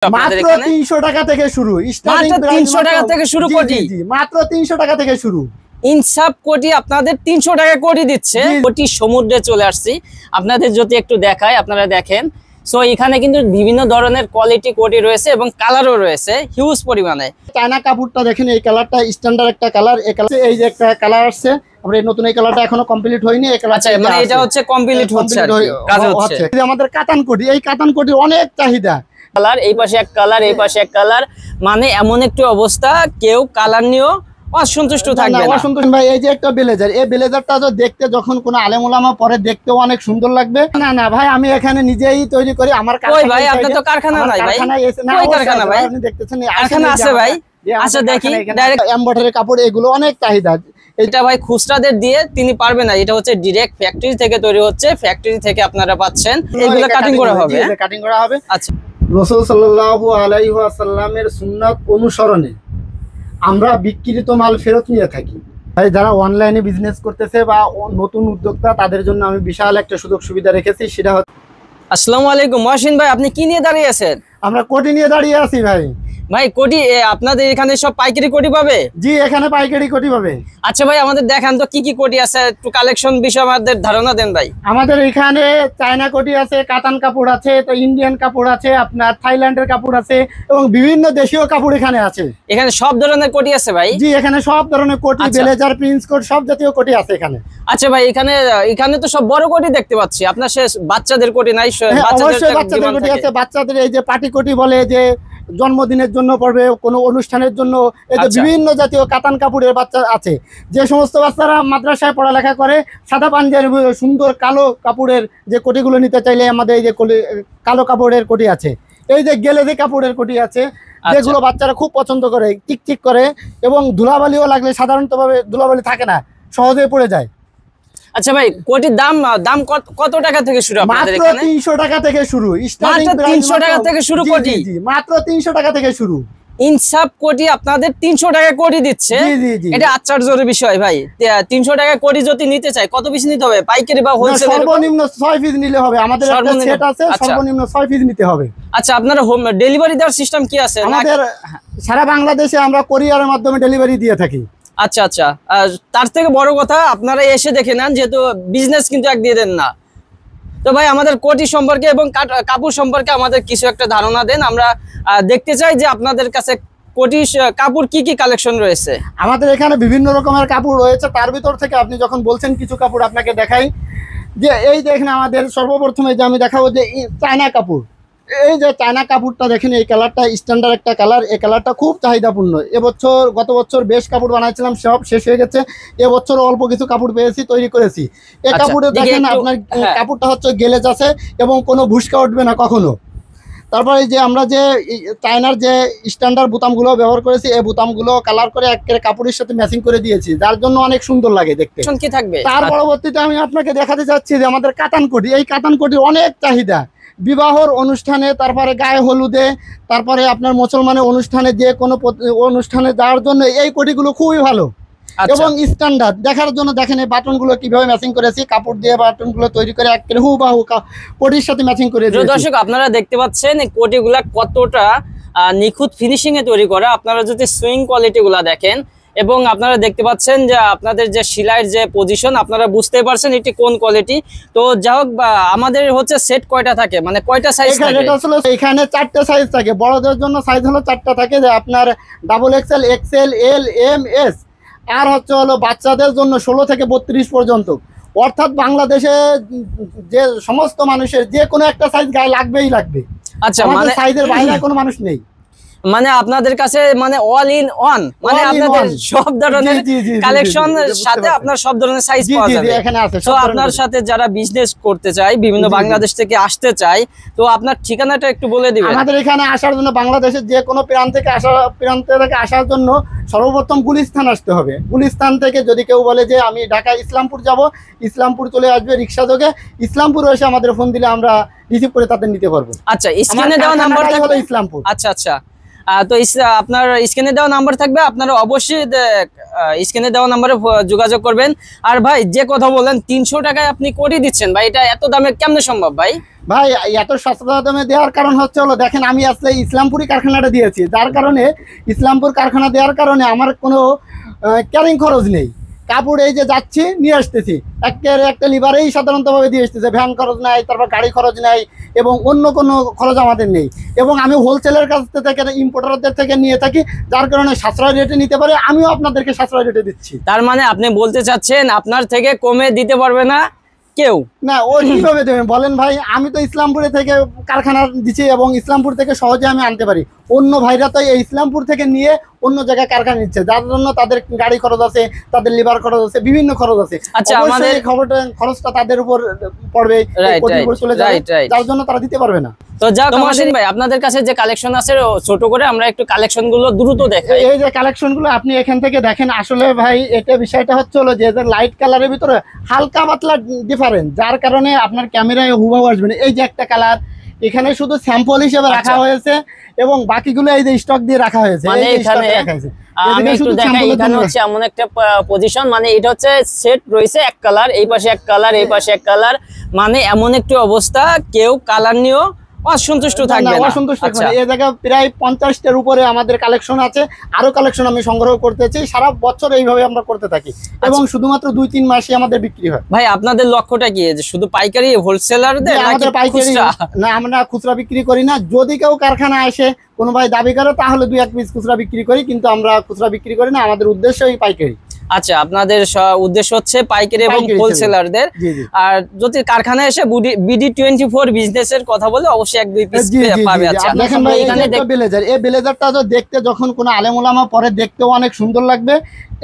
মাত্র 300 টাকা থেকে শুরু, স্টার্টিং মাত্র 300 টাকা থেকে শুরু কোটি, মাত্র 300 টাকা থেকে শুরু। ইনসাফ কোটি আপনাদের 300 টাকা কোটি দিচ্ছে। কোটি সমুদ্রে চলে আসছি, আপনাদের যদি একটু দেখায় আপনারা দেখেন। সো এখানে কিন্তু বিভিন্ন ধরনের কোয়ালিটি কোটি রয়েছে এবং কালারও রয়েছে হিউজ পরিমাণে। চায়না কাপড়টা দেখেন, এই কালারটা স্ট্যান্ডার্ড একটা কালার। এই কালার, এই যে একটা কালার আসছে, আমরা এই নতুন এই কালারটা এখনো কমপ্লিট হয়নি। এই কালারটা মানে এটা হচ্ছে কমপ্লিট হচ্ছে আর কি, কাজ হচ্ছে। আমাদের কাতান কোটি, এই কাতান কোটি অনেক চাহিদা। কালার এই পাশে এক কালার, এই পাশে এক কালার, মানে এমন একটি অবস্থা কেউ কালার নিয়েও অসন্তুষ্ট থাকবে না। অসন্তুষ্ট ভাই, এই যে একটা ব্লেজার, এই ব্লেজারটা তো দেখতে যখন কোনো আলেম ওলামা পরে দেখতেও অনেক সুন্দর লাগবে। না না ভাই, আমি এখানে নিজেই তৈরি করি। আমার কই ভাই, আপনার তো কারখানা নাই ভাই? কই কারখানা ভাই? আপনি দেখতেছেন কারখানা আছে ভাই। আচ্ছা দেখি, ডাইরেক্ট এমব্রয়ডারি কাপড়, এগুলো অনেক চাহিদা। এটা ভাই খুচরাদের দিয়ে তিনি পারবে না, এটা হচ্ছে ডাইরেক্ট ফ্যাক্টরি থেকে তৈরি হচ্ছে, ফ্যাক্টরি থেকে আপনারা পাচ্ছেন। এগুলো কাটিং করা হবে, কাটিং করা হবে। আচ্ছা, রাসূল সাল্লাল্লাহু আলাইহি ওয়াসাল্লামের সুন্নাত অনুসরণে আমরা বিক্রিত মাল ফেরত নিয়ে থাকি। ভাই যারা অনলাইনে বিজনেস করতেছে বা নতুন উদ্যোক্তা, তাদের জন্য আমি বিশাল একটা সুযোগ সুবিধা রেখেছি। সেটা হচ্ছে, আসসালামু আলাইকুম মহসিন ভাই, আপনি কি নিয়ে দাঁড়িয়ে আছেন? আমরা কোটি নিয়ে দাঁড়িয়ে আছি ভাই। ভাই কোটি আপনাদের এখানে সব পাইকারি কোটি পাবে? জি, এখানে পাইকারি কোটি পাবে। আচ্ছা ভাই, আমাদের দেখান তো কি কি কোটি আছে, একটু কালেকশন বিষয়ে আমাদের ধারণা দেন ভাই। আমাদের এখানে চায়না কোটি আছে, কাতান কাপড় আছে, তো ইন্ডিয়ান কাপড় আছে, আপনার থাইল্যান্ডের কাপড় আছে, এবং বিভিন্ন দেশীয় কাপড় এখানে আছে। এখানে সব ধরনের কোটি আছে ভাই? জি, এখানে সব ধরনের কোটি, ব্লেজার, প্রিন্স কোট, সব জাতীয় কোটি আছে এখানে। আচ্ছা ভাই, এখানে তো সব বড় কোটি দেখতে পাচ্ছি, আপনার শেষ বাচ্চাদের কোটি নাই? অবশ্যই বাচ্চাদের কোটি আছে। বাচ্চাদের এই যে পার্টি কোটি বলে, যে জন্মদিনের জন্য পড়বে, কোনো অনুষ্ঠানের জন্য, এই যে বিভিন্ন জাতীয় কাতান কাপড়ের বাচ্চা আছে। যে সমস্ত বাচ্চারা মাদ্রাসায় পড়ালেখা করে, সাদা পাঞ্জাবি সুন্দর কালো কাপড়ের যে কোটিগুলো নিতে চাইলে আমাদের এই যে কালো কাপড়ের কোটি আছে। এই যে গেলেদি কাপড়ের কোটি আছে, যেগুলো বাচ্চারা খুব পছন্দ করে, টিকটিক করে, এবং ধুলাবালিও লাগলে সাধারণতভাবে ধুলাবালি থাকে না, সহজে পড়ে যায়। আচ্ছা ভাই, কোটির দাম কত টাকা থেকে শুরু আপনাদের এখানে? মাত্র 300 টাকা থেকে শুরু, মাত্র 300 টাকা থেকে শুরু কোটি? জি, মাত্র 300 টাকা থেকে শুরু। ইনসাফ কোটি আপনাদের 300 টাকা কোটি দিচ্ছে। এটা আশ্চর্যের বিষয় ভাই। 300 টাকা কোটি যদি নিতে চাই, কত পিস নিতে হবে, পাইকারি বা হোলসেল? সর্বনিম্ন 6 পিস নিলে হবে। আমাদের একটা সেট আছে, সর্বনিম্ন 6 পিস নিতে হবে। আচ্ছা, আপনারা হোম ডেলিভারি দেওয়ার সিস্টেম কি আছে? আমাদের সারা বাংলাদেশে আমরা কোরিয়ারের মাধ্যমে ডেলিভারি দিয়ে থাকি। আচ্ছা আচ্ছা, তার থেকে বড় কথা আপনারা এসে দেখে নেন, যেহেতু বিজনেস কিন্তু এক দিয়ে দেন না। তো ভাই, আমাদের কোটি সম্পর্কে এবং কাপড় সম্পর্কে আমাদের কিছু একটা ধারণা দেন। আমরা দেখতে চাই যে আপনাদের কাছে কোটি কাপড় কি কি কালেকশন রয়েছে। আমাদের এখানে বিভিন্ন রকমের কাপড় রয়েছে। তার ভিতর থেকে আপনি যখন বলছেন কিছু কাপড় আপনাকে দেখাই, যে এই দেখেন আমাদের সর্বপ্রথমে যে আমি দেখাবো যে চায়না কাপড়। এই যে চায়না কাপড়টা দেখেন, এই কালারটা স্ট্যান্ডার্ড একটা কালার। এই কালারটা খুব চাহিদাপূর্ণ। গত বছর বেশ কাপড় বানাইছিলাম, সব শেষ হয়ে গেছে। এবছর অল্প কিছু কাপড় পেয়েছি, তৈরি করেছি। এই কাপড়ে দেখেন আপনার কাপড়টা হচ্ছে গেলেজ আছে এবং কোনো ভুসকা উঠবে না কখনো। তারপরে যে আমরা যে চায়নার যে স্ট্যান্ডার্ড বোতামগুলো ব্যবহার করেছি, এই বোতামগুলো কালার করে একেবারে কাপড়ের সাথে ম্যাচিং করে দিয়েছি, যার জন্য অনেক সুন্দর লাগে দেখতে। কি থাকবে তার পরবর্তীতে আমি আপনাকে দেখাতে চাচ্ছি যে আমাদের কাতান কোটি। এই কাতান কোটি অনেক চাহিদা। বিবাহর অনুষ্ঠানে, তারপরে গায়ে হলুদে, তারপরে আপনার মুসলমানের অনুষ্ঠানে, যে কোনো অনুষ্ঠানে যাওয়ার জন্য এই কোটিগুলো খুবই ভালো এবং স্ট্যান্ডার্ড। দেখার জন্য দেখেন এই বাটনগুলো কিভাবে ম্যাচিং করেছি, কাপড় দিয়ে বাটনগুলো তৈরি করে একেবারে হুবহু কোটির সাথে ম্যাচিং করে দিয়েছি। দর্শক, আপনারা দেখতে পাচ্ছেন এই কোটিগুলা কতটা নিখুঁত ফিনিশিং এ তৈরি করা। আপনারা যদি সুইং কোয়ালিটি গুলা দেখেন, এবং আপনারা দেখতে পাচ্ছেন যে আপনাদের যে সেলাইয়ের যে পজিশন, আপনারা বুঝতে পারছেন এটি কোন কোয়ালিটি। তো যাই হোক, আমাদের হচ্ছে সেট কয়টা থাকে, মানে কয়টা সাইজ থাকে? এখানে 4টা সাইজ থাকে। বড়দের জন্য সাইজ হলো 4টা থাকে, যে আপনার ডাবল এক্সেল, এক্সেল, এল, এম, এস। আর হলো বাচ্চাদের জন্য 16 থেকে 32 পর্যন্ত। অর্থাৎ বাংলাদেশে যে সমস্ত মানুষের যে কোনো একটা সাইজ গায়ে লাগবেই লাগবে। আচ্ছা, মানে সাইজের বাইরে কোনো মানুষ নেই। মানে আপনাদের কাছে মানে অল ইন ওয়ান, মানে আপনাদের সব ধরনের কালেকশনের সাথে আপনার সব ধরনের সাইজ পাওয়া যাবে এখানে আছে। তো আপনার সাথে যারা বিজনেস করতে চায়, বিভিন্ন বাংলাদেশ থেকে আসতে চায়, তো আপনার ঠিকানাটা একটু বলে দিবেন। আমাদের এখানে আসার জন্য, বাংলাদেশের যে কোনো প্রান্ত থেকে আসার জন্য সর্বপ্রথম গুলিস্তান আসতে হবে। গুলিস্তান থেকে যদি কেউ বলে যে আমি ঢাকা ইসলামপুর যাব, ইসলামপুর চলে আসবে রিক্সা যোগে। ইসলামপুর এসে আমাদের ফোন দিলে আমরা রিসিভ করে তাদের নিতে পারবো। আচ্ছা, স্ক্রিনে দেওয়া নাম্বারটা হলো ইসলামপুর। আচ্ছা আচ্ছা, তো আপনার স্ক্রিনে দেওয়া নাম্বার থাকবে, আপনারা অবশ্যই স্ক্রিনে দেওয়া নাম্বারে যোগাযোগ করবেন। আর ভাই যে কথা বলেন 300 টাকায় আপনি করে দিচ্ছেন ভাই, এটা এত দামে কেমনে সম্ভব ভাই? ভাই এত সস্তা দামে দেওয়ার কারণ হচ্ছে হলো, দেখেন আমি আসলে ইসলামপুরি কারখানাটা দিয়েছি, যার কারণে ইসলামপুর কারখানা দেওয়ার কারণে আমার কোনো ক্যারিং খরচ নেই। কাপড় এই যে যাচ্ছি নিয়ে আসতেছি, একটা লিভারেই সাধারণতভাবে দিয়ে আসতেছে, ভ্যান খরচ নাই, তারপর গাড়ি খরচ নাই, এবং অন্য কোনো খরচ আমাদের নেই। এবং আমি হোলসেলের কাছ থেকে ইম্পোর্টারদের থেকে নিয়ে থাকি, যার কারণে সাশ্রয় রেটে নিতে পারে, আমিও আপনাদেরকে সাশ্রয় রেটে দিচ্ছি। তার মানে আপনি বলতে চাচ্ছেন আপনার থেকে কমে দিতে পারবে না কেউ? না, ও কিভাবে দেবেন বলেন ভাই, আমি তো ইসলামপুরে থেকে কারখানা দিচ্ছি এবং ইসলামপুর থেকে সহজে আমি আনতে পারি। অন্য ভাইরা তো এই ইসলামপুর থেকে নিয়ে অন্য জায়গায় কারখানা নিচ্ছে, যার জন্য তাদের গাড়ি খরচ আছে, তাদের লিভার খরচ আছে, বিভিন্ন খরচ আছে। আচ্ছা, আমাদের খরচটা তাদের উপর পড়বে, চলে যাবে, যার জন্য তারা দিতে পারবে না। তো যাক মহসিন ভাই, আপনাদের কাছে যে কালেকশন আছে ছোট করে আমরা একটু কালেকশন গুলো দ্রুত দেখাই। এই যে কালেকশন গুলো আপনি এখান থেকে দেখেন, আসলে ভাই এটা বিষয়টা হচ্ছে হলো যে লাইট কালারের ভিতরে হালকা পাতলা ডিফারেন্স, যার কারণে আপনার ক্যামেরায় হুবহু আসবে না। এই যে একটা কালার এখানে শুধু স্যাম্পল হিসেবে রাখা হয়েছে, এবং বাকিগুলো এই যে স্টক দিয়ে রাখা হয়েছে। মানে এখানে আমি একটু দেখাই, এখানে হচ্ছে এমন একটা পজিশন, মানে এটা হচ্ছে সেট রয়েছে এক কালার, এই পাশে এক কালার, এই পাশে এক কালার, মানে এমন একটি অবস্থা কেউ কালার নিয়েও অসন্তুষ্ট থাকবে না। আচ্ছা, এই জায়গায় প্রায় 50টার উপরে আমাদের কালেকশন আছে, আরো কালেকশন আমি সংগ্রহ করতেছি। সারা বছর এইভাবে আমরা করতে থাকি, এবং শুধুমাত্র 2-3 মাসে আমাদের বিক্রি হয়। ভাই আপনাদের লক্ষ্যটা কি, যে শুধু পাইকারি হোলসেলারদের নাকি খুচরা? না, আমরা খুচরা বিক্রি করি না। যদি কেউ কারখানা আসে কোনো ভাই দাবি করে, তাহলে 2-1 পিস খুচরা বিক্রি করি, কিন্তু আমরা খুচরা বিক্রি করি না, আমাদের উদ্দেশ্যই পাইকারি। আচ্ছা, আপনাদের উদ্দেশ্য হচ্ছে পাইকারি এবং হোলসেলারদের। আর যদি কারখানায় এসে BD24 বিজনেসের কথা বলে অবশ্যই 1-2 পিস পাবে। আচ্ছা, দেখেন ভাই, এখানে একটা ব্লেজার, এই ব্লেজারটা তো দেখতে যখন কোনো আলেম ওলামা পরে দেখতেও অনেক সুন্দর লাগবে,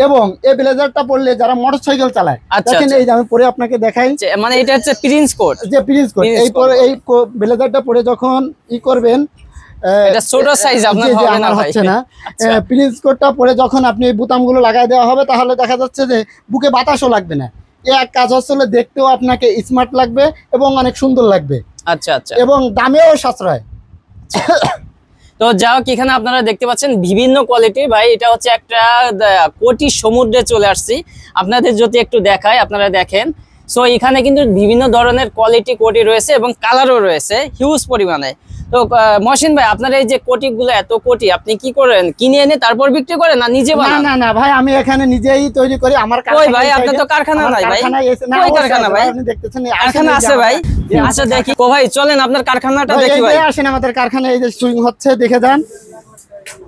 এবং এই ব্লেজারটা পরলে যারা মোটরসাইকেল চালায়, দেখেন এই যে আমি পরে আপনাকে দেখাই, মানে এটা হচ্ছে প্রিন্স কোট, যে প্রিন্স কোট, এই ব্লেজারটা পরে যখন করবেন, এটা ছোট সাইজ আপনার হবে না ভাই, হচ্ছে না। প্রিন্স কোটটা পরে যখন আপনি এই বোতামগুলো লাগাই দেওয়া হবে, তাহলে দেখা যাচ্ছে যে বুকে বাতাসও লাগবে না। এক কাজ হচ্ছে দেখতেও আপনাকে স্মার্ট লাগবে এবং অনেক সুন্দর লাগবে। আচ্ছা আচ্ছা, এবং দামেও সাশ্রয়। তো যা হোক, এখানে আপনারা দেখতে পাচ্ছেন বিভিন্ন কোয়ালিটি। ভাই এটা হচ্ছে একটা কোটি সমুদ্রে চলে আসছি, আপনাদের যদি একটু দেখায় আপনারা দেখেন। সো এখানে কিন্তু বিভিন্ন ধরনের কোয়ালিটি কোটি রয়েছে এবং কালারও রয়েছে হিউজ পরিমাণে। তো মহসিন ভাই, আপনার এই যে কোটি গুলো, এত কোটি আপনি কি করেন, কিনে এনে তারপর বিক্রি করেন না নিজে বানান? না না ভাই, আমি এখানে নিজেই তৈরি করি। আমার কই ভাই, আপনার তো কারখানা নাই ভাই? কই কারখানা ভাই? আপনি দেখতেছেন কারখানা আছে ভাই? আচ্ছা দেখি, কো ভাই চলেন আপনার কারখানাটা দেখি ভাই। আসেন আমাদের কারখানায়, এই যে সুইং হচ্ছে, দেখে যান।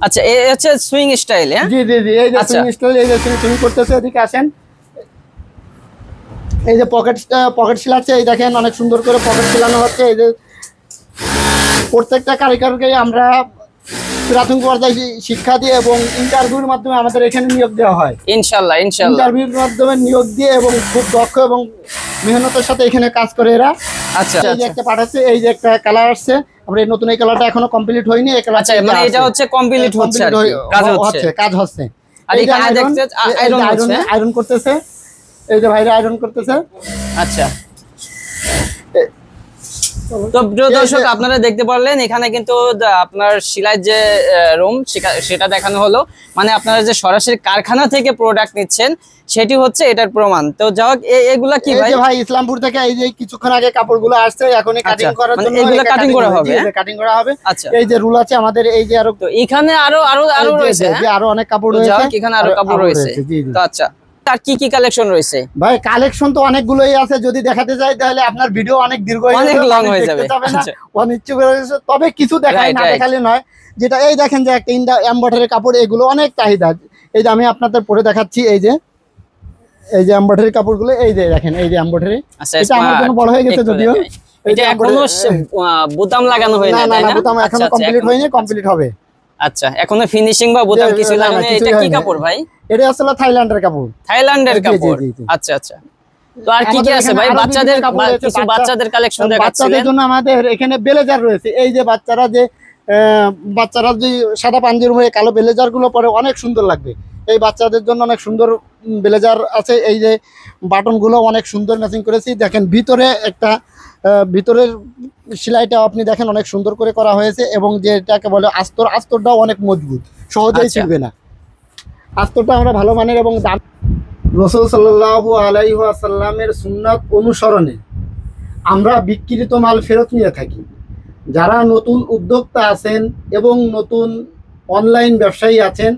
আচ্ছা, এই হচ্ছে সুইং স্টাইল। হ্যাঁ জি জি জি, এই যে সুইং স্টাইল, এই যে সুইং করতেছে, এদিকে আসেন। এই যে পকেট সিলাচ্ছে, এই দেখেন অনেক সুন্দর করে পকেট সিলানো হচ্ছে। এই যে প্রত্যেকটা কারিগরকে আমরা প্রাথমিক পর্যায়ে শিক্ষা দিয়ে এবং ইন্টারভিউর মাধ্যমে আমাদের এখানে নিয়োগ দেওয়া হয়। ইনশাআল্লাহ ইনশাআল্লাহ, ইন্টারভিউর মাধ্যমে নিয়োগ দিয়ে এবং খুব দক্ষ এবং মেহনতের সাথে এখানে কাজ করে এরা। আচ্ছা, এই যে একটা পার্ট আছে, এই যে একটা কালার আসছে, আমরা এই নতুন এই কালারটা এখনো কমপ্লিট হয়নি। এই কালারটা মানে এটা হচ্ছে কমপ্লিট হচ্ছে, কাজ হচ্ছে। আর এখানে দেখতে আয়রন করতেছে, এই যে ভাইরা আয়রন করতেছে। আচ্ছা, তো প্রিয় দর্শক, আপনারা দেখতে পারলেন এখানে কিন্তু আপনার সেলাই যে রুম সেটা দেখানো হলো, মানে আপনারা যে সরাসরি কারখানা থেকে প্রোডাক্ট নিচ্ছেন সেটি হচ্ছে এটার প্রমাণ। তো যাও, এগুলা কি ভাই? ভাই ইসলামপুর থেকে এই যে কিছুক্ষণ আগে কাপড়গুলো আসছে, এখনই কাটিং করার জন্য এগুলা কাটিং করা হবে। কাটিং করা হবে। আচ্ছা, এই যে রুল আছে আমাদের, এই যে আরো, তো এখানে আরো রয়েছে, আরো অনেক কাপড় রয়েছে, এখানে আরো কাপড় রয়েছে। তো আচ্ছা, আর কি কি কালেকশন রয়েছে ভাই? কালেকশন তো অনেকগুলোই আছে, যদি দেখাতে যাই তাহলে আপনার ভিডিও অনেক দীর্ঘ হয়ে যাবে, অনেক লং হয়ে যাবে। অনিচ্ছুক হয়ে যাচ্ছে, তবে কিছু দেখাই না দেখালে নয়। যেটা এই দেখেন যে একটা এমব্রয়ডারি কাপড়, এগুলো অনেক চাহিদা। এই যে আমি আপনাদের পরে দেখাচ্ছি, এই যে এমব্রয়ডারি কাপড়গুলো, এই যে দেখেন, এই যে এমব্রয়ডারি, এটা আমার জন্য বড় হয়ে গেছে যদিও। এটা এখনো বোতাম লাগানো হয়নি, না না, বোতাম এখনো কমপ্লিট হয়নি, কমপ্লিট হবে। আচ্ছা, এখনো ফিনিশিং বা বোতাম কিছু লাগানো। এটা কি কাপড় ভাই? এটা আসলে থাইল্যান্ডের কাপড়। থাইল্যান্ডের কাপড়, আচ্ছা আচ্ছা। তো আর কি কি আছে ভাই? বাচ্চাদের কিছু বাচ্চাদের কালেকশন দেখাচ্ছিলেন। বাচ্চাদের জন্য আমাদের এখানে ব্লেজার রয়েছে। এই যে বাচ্চারা যে সাদা পাঞ্জাবির হয়ে কালো ব্লেজার গুলো পরে অনেক সুন্দর লাগবে, এই বাচ্চাদের জন্য অনেক সুন্দর ব্লেজার আছে। এই যে বাটন গুলো অনেক সুন্দর ম্যাচিং করেছি, দেখেন ভিতরে একটা ভিতরের সেলাইটা আপনি দেখেন অনেক সুন্দর করে করা হয়েছে, এবং যেটাকে বলে আস্তরটাও অনেক মজবুত, সহজেই আচ্ছা। ছিঁড়বে না। আস্তরটা আমরা ভালো মানের এবং দাম। রাসূল সাল্লাল্লাহু আলাইহি ওয়াসাল্লামের সুন্নাত অনুসরণে আমরা বিক্রিত মাল ফেরত নিয়ে থাকি। যারা নতুন উদ্যোক্তা আছেন এবং নতুন অনলাইন ব্যবসায়ী আছেন,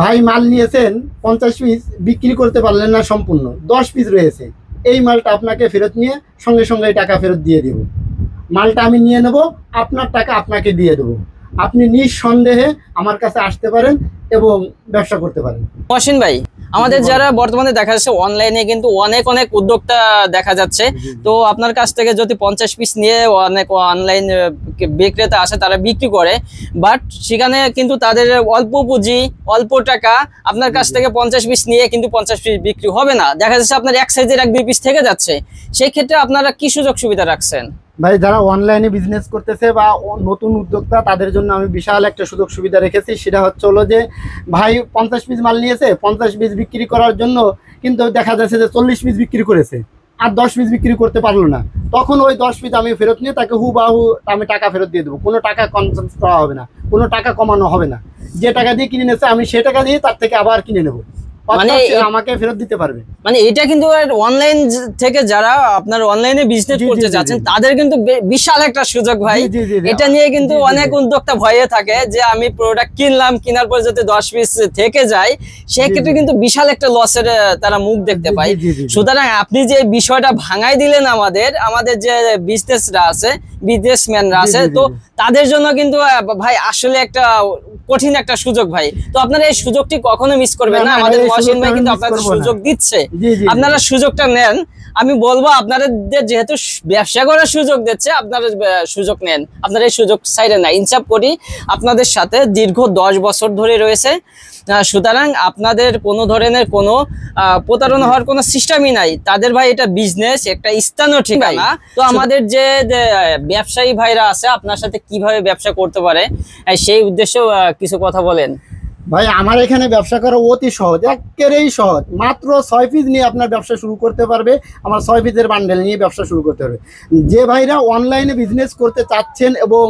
ভাই মাল নিয়েছেন 50 পিস, বিক্রি করতে পারলেন না সম্পূর্ণ, 10 পিস রয়েছে, এই মালটা আপনাকে ফেরত নিয়ে সঙ্গে সঙ্গে এই টাকা ফেরত দিয়ে দেব। মালটা আমি নিয়ে নেব, আপনার টাকা আপনাকে দিয়ে দেবো। আপনি নিঃসন্দেহে আমার কাছে আসতে পারেন এবং ব্যবসা করতে পারেন। মহসিন ভাই, আমাদের যারা বর্তমানে দেখা যাচ্ছে অনলাইনে কিন্তু অনেক অনেক উদ্যোক্তা দেখা যাচ্ছে, তো আপনার কাছ থেকে যদি 50 পিস নিয়ে অনেক অনলাইন বিক্রেতা আসে, তারা বিক্রি করে, বাট সেখানে কিন্তু তাদের অল্প পুঁজি, অল্প টাকা, আপনার কাছ থেকে 50 পিস নিয়ে কিন্তু 50 পিস বিক্রি হবে না, দেখা যাচ্ছে আপনার এক সাইজের 1-2 পিস থেকে যাচ্ছে। সেই ক্ষেত্রে আপনারা কি সুযোগ সুবিধা রাখছেন? ভাই, যারা অনলাইনে বিজনেস করতেছে বা নতুন উদ্যোক্তা, তাদের জন্য আমি বিশাল একটা সুযোগ সুবিধা রেখেছি। সেটা হলো যে ভাই 50 পিস মাল নিয়েছে, 50 পিস বিক্রি করার জন্য কিন্তু দেখা যাচ্ছে যে 40 পিস বিক্রি করেছে, আর 10 পিস বিক্রি করতে পারলো না, তখন ওই 10 পিস আমি ফেরত নিয়ে তাকে হুবাহু আমি টাকা ফেরত দিয়ে দেবো। কোনো টাকা কনসেন্স করা হবে না, কোনো টাকা কমানো হবে না। যে টাকা দিয়ে কিনে নিয়েছে আমি সে টাকা দিয়ে তার থেকে আবার কিনে নেবো, মানে আমাকে ফেরত দিতে পারবে। মানে এটা কিন্তু অনলাইন থেকে যারা আপনার অনলাইনে বিজনেস জি, জি, করতে জি, যাচ্ছেন, জি। তাদের কিন্তু বিশাল একটা সুযোগ ভাই। জি, জি, জি, জি। এটা নিয়ে কিন্তু জি, জি, অনেক জি। উদ্যোক্তা ভয়ে থাকে যে আমি প্রোডাক্ট কিনলাম, কেনার পর যদি 10 পিস থেকে যায়, সেই জি, ক্ষেত্রে জি। কিন্তু বিশাল একটা লসের তারা মুখ দেখতে জি, পায়। জি, জি, জি। সুতরাং আপনি যে বিষয়টা ভাঙাই দিলেন আমাদের যে বিজনেসরা আছে, বিজনেসম্যানরা জি, আছে, জি, জি, তো জি। তাদের জন্য কিন্তু ভাই আসলে একটা কঠিন একটা সুযোগ ভাই। তো আপনারা এই সুযোগটি কখনো মিস করবেন না, না, না, আমাদের এই মহসিন সুযোগটা ভাই আমি কিন্তু miss আপনাদের করবো না। সুযোগ দিচ্ছে, জি, জি, জি। আপনারা সুযোগটা নেন। আমি বলবো আপনাদের যেহেতু ব্যবসা করার সুযোগ দিচ্ছে, আপনারা সুযোগ নেন, আপনারা এই সুযোগ সাইডে না। ইনসাফ করি আপনাদের সাথে দীর্ঘ 10 বছর ধরে রয়েছে, সুতরাং আপনাদের কোনো ধরনের কোনো প্রতারণা হওয়ার কোনো সিস্টেমই নাই। তাদের ভাই এটা বিজনেস, একটা স্থানীয় ঠিকানা। তো আমাদের যে ব্যবসায়ী ভাইরা আছে আপনার সাথে কিভাবে ব্যবসা করতে পারে, সেই উদ্দেশ্যেও কিছু কথা বলেন। ভাই, আমার এখানে ব্যবসা করা অতি সহজ, একেবারেই সহজ। মাত্র 6 পিস নিয়ে আপনার ব্যবসা শুরু করতে পারবে। আমার 6 পিসের বান্ডেল নিয়ে ব্যবসা শুরু করতে পারবে। যে ভাইরা অনলাইনে বিজনেস করতে চাচ্ছেন এবং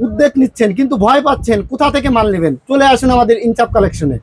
উদ্যোগ নিচ্ছেন কিন্তু ভয় পাচ্ছেন কোথা থেকে মাল নেবেন, চলে আসুন আমাদের ইনসাফ কালেকশনে।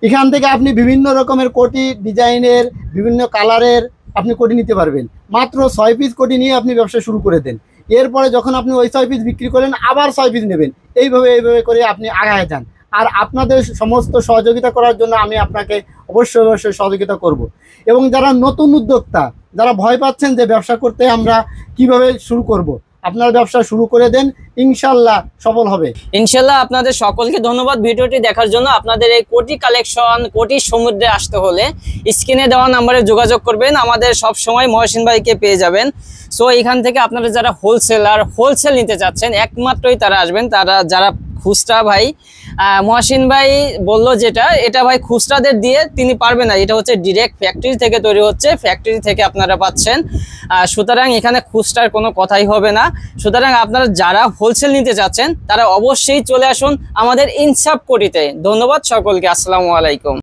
এখান থেকে আপনি বিভিন্ন রকমের কোটি ডিজাইনের, বিভিন্ন কালারের আপনি কোটি নিতে পারবেন। মাত্র 6 পিস কোটি নিয়ে আপনি ব্যবসা শুরু করে দেন। এরপরে যখন আপনি ওই 6 পিস বিক্রি করেন, আবার 6 পিস নেবেন। এইভাবে করে আপনি আগায় যান। আর আপনাদের সমস্ত সহযোগিতা করার জন্য আমি আপনাকে অবশ্যই সহযোগিতা করব। এবং যারা নতুন উদ্যোক্তা, যারা ভয় পাচ্ছেন যে ব্যবসা করতে আমরা কিভাবে শুরু করব, আপনার ব্যবসা শুরু করে দেন, ইনশাল্লাহ সফল হবে। ইনশাল্লাহ। আপনাদের সকলকে ধন্যবাদ ভিডিওটি দেখার জন্য। আপনাদের এই কোটি কালেকশন, কোটি সমুদ্রে আসতে হলে স্ক্রিনে দেওয়া নাম্বারে যোগাযোগ করবেন, আমাদের সব সময় মহসিন ভাইকে পেয়ে যাবেন। সো এখান থেকে আপনারা যারা হোলসেল নিতে চাচ্ছেন, একমাত্রই তারা আসবেন। তারা যারা খুচরা ভাই, মহসিন ভাই বললো যেটা, এটা ভাই খুচরাদের দিয়ে তিনি পারবে না, এটা হচ্ছে ডিরেক্ট ফ্যাক্টরি থেকে তৈরি হচ্ছে, ফ্যাক্টরি থেকে আপনারা পাচ্ছেন। সুতরাং এখানে খুচরার কোনো কথাই হবে না। সুতরাং আপনারা যারা হোলসেল নিতে চাচ্ছেন, তারা অবশ্যই চলে আসুন আমাদের ইনসাফ কোটিতে। ধন্যবাদ সকলকে, আসসালামু আলাইকুম।